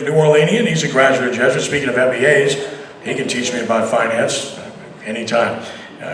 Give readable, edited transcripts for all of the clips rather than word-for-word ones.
New Orleanian, he's a graduate Jesuit. Speaking of MBAs, he can teach me about finance anytime.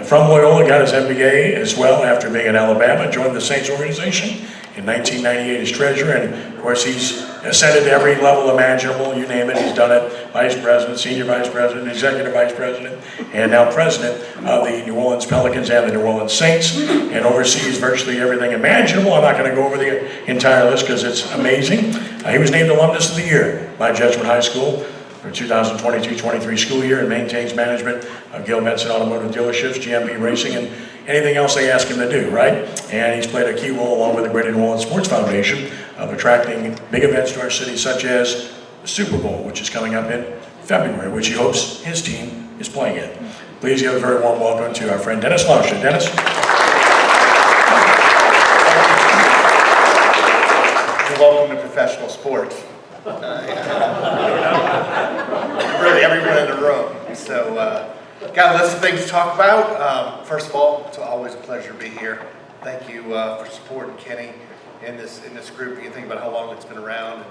From Loyola, got his MBA as well after being in Alabama, joined the Saints organization in 1998 as treasurer, and of course he's ascended to every level imaginable, you name it, he's done it. Vice president, senior vice president, executive vice president, and now president of the New Orleans Pelicans and the New Orleans Saints, and oversees virtually everything imaginable. I'm not going to go over the entire list because it's amazing. He was named Alumnus of the Year by Jesuit High School for 2022-23 school year, and maintains management of Gil Benson Automotive Dealerships, GMP Racing, and anything else they ask him to do, right? And he's played a key role along with the Greater New Orleans Sports Foundation of attracting big events to our city, such as the Super Bowl, which is coming up in February, which he hopes his team is playing in. Please give a very warm welcome to our friend Dennis Lauscha. Dennis? Welcome to professional sports. Really, everyone in the room. So, got a list of things to talk about. First of all, it's always a pleasure to be here. Thank you for supporting Kenny in this group. You can think about how long it's been around, and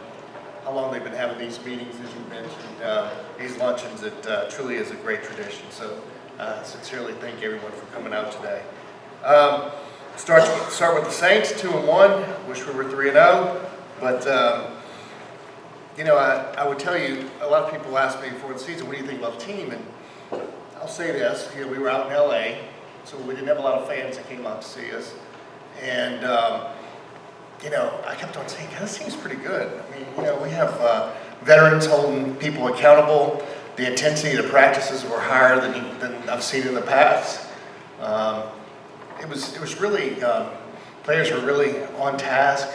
how long they've been having these meetings, as you mentioned, these luncheons. It truly is a great tradition. So, sincerely thank everyone for coming out today. Start with the Saints, 2-1. Wish we were 3-0, but. You know, I would tell you, a lot of people ask me before the season, what do you think about the team? And I'll say this, you know, we were out in LA, so we didn't have a lot of fans that came out to see us. And, you know, I kept on saying, this team's pretty good. I mean, you know, we have veterans holding people accountable. The intensity of the practices were higher than I've seen in the past. It was really, players were really on task.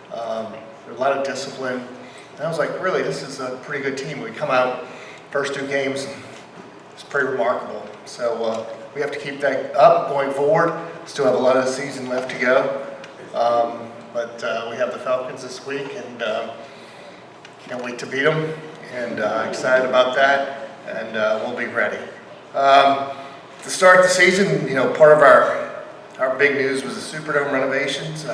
There was a lot of discipline. And I was like, really, this is a pretty good team. We come out, first 2 games, it's pretty remarkable. So we have to keep that up going forward. Still have a lot of the season left to go. But we have the Falcons this week, and can't wait to beat them. And excited about that, and we'll be ready. To start the season, you know, part of our big news was the Superdome renovations.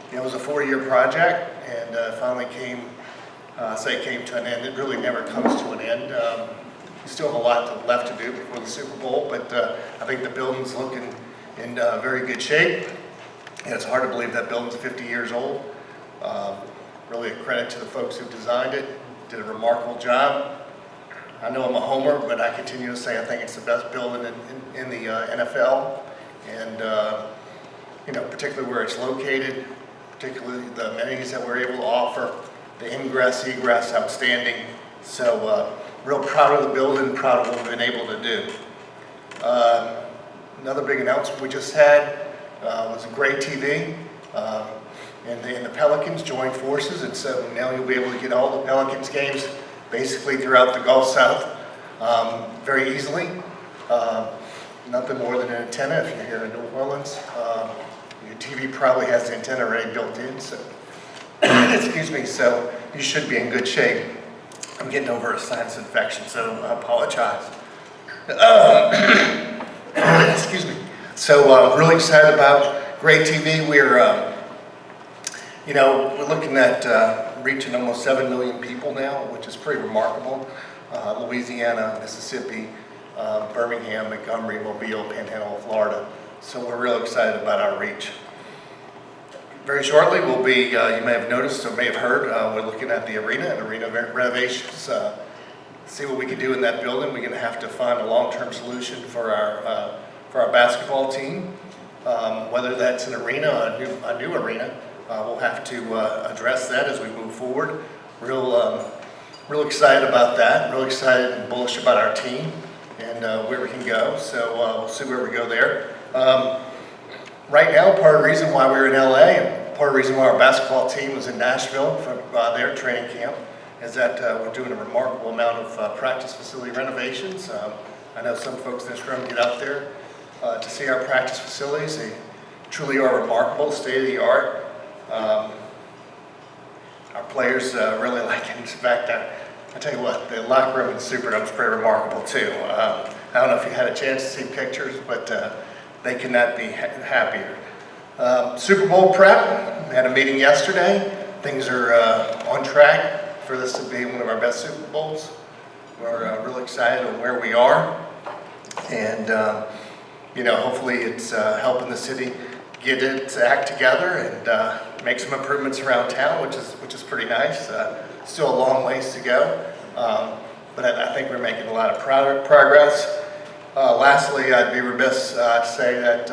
It was a 4-year project, and finally came to an end. It really never comes to an end. We still have a lot left to do before the Super Bowl, but I think the building's looking in very good shape. And it's hard to believe that building's 50 years old. Really a credit to the folks who designed it. Did a remarkable job. I know I'm a homer, but I continue to say I think it's the best building in the NFL. And you know, particularly where it's located, particularly the amenities that we're able to offer, the ingress, egress, outstanding. So real proud of the building, proud of what we've been able to do. Another big announcement we just had was a great TV. And the Pelicans joined forces, and so now you'll be able to get all the Pelicans games basically throughout the Gulf South very easily. Nothing more than an antenna if you're here in New Orleans. Your TV probably has the antenna already built in, so excuse me, so you should be in good shape. I'm getting over a sinus infection, so I apologize. Excuse me. So really excited about great TV. We're, you know, we're looking at reaching almost 7 million people now, which is pretty remarkable. Louisiana, Mississippi, Birmingham, Montgomery, Mobile, Panhandle of Florida. So we're real excited about our reach. Very shortly, we'll be, you may have noticed or may have heard, we're looking at the arena and arena renovations. See what we can do in that building. We're going to have to find a long-term solution for our basketball team. Whether that's an arena, a new arena, we'll have to address that as we move forward. Real excited about that. Real excited and bullish about our team and where we can go. So we'll see where we go there. Right now, part of the reason why we're in LA and part of the reason why our basketball team was in Nashville for their training camp is that we're doing a remarkable amount of practice facility renovations. I know some folks in this room get out there to see our practice facilities. They truly are remarkable, state of the art. Our players really like it. In fact, I tell you what, the locker room in the Superdome is pretty remarkable too. I don't know if you had a chance to see pictures, but they could not be happier. Super Bowl prep, had a meeting yesterday. Things are on track for this to be one of our best Super Bowls. We're really excited on where we are, and hopefully it's helping the city get its act together and make some improvements around town, which is pretty nice. Still a long ways to go, but I think we're making a lot of progress. Lastly, I'd be remiss to say that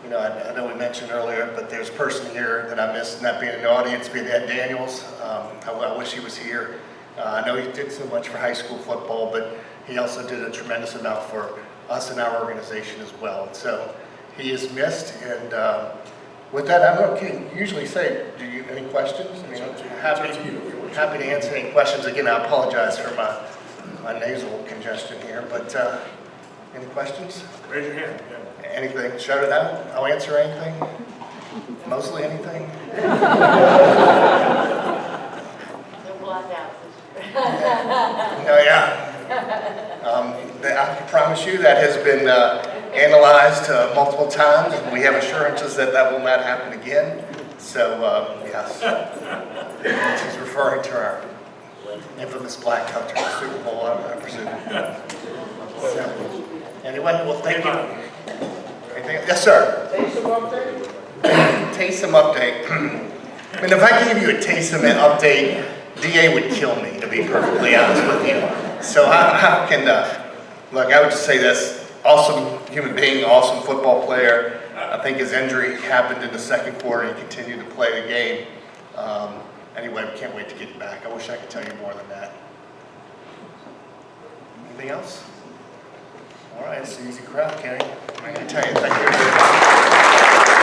I know we mentioned earlier, but there's a person here that I missed not being in the audience, being Ed Daniels. I wish he was here. I know he did so much for high school football, but he also did a tremendous amount for us and our organization as well. And so he is missed. And with that, I'm going to usually say, do you have any questions? I mean, happy to answer any questions. Again, I apologize for my nasal congestion here, but any questions? Raise your hand. Anything, shout it out. I'll answer anything. Mostly anything. No blackouts. No, yeah. I promise you that has been analyzed multiple times, and we have assurances that that will not happen again. So, yes. She's referring to our infamous blackout during the Super Bowl, I presume. So, anyway, well, thank you. Anything? Yes, sir. Taysom update? Taysom update. I mean, if I gave you a Taysom update, DA would kill me, to be perfectly honest with you. So how can, look, I would just say this, awesome human being, awesome football player. I think his injury happened in the second quarter. He continued to play the game. Anyway, we can't wait to get him back. I wish I could tell you more than that. Anything else? All right, it's an easy crowd, Kenny. I'm going to tell you. Thank you.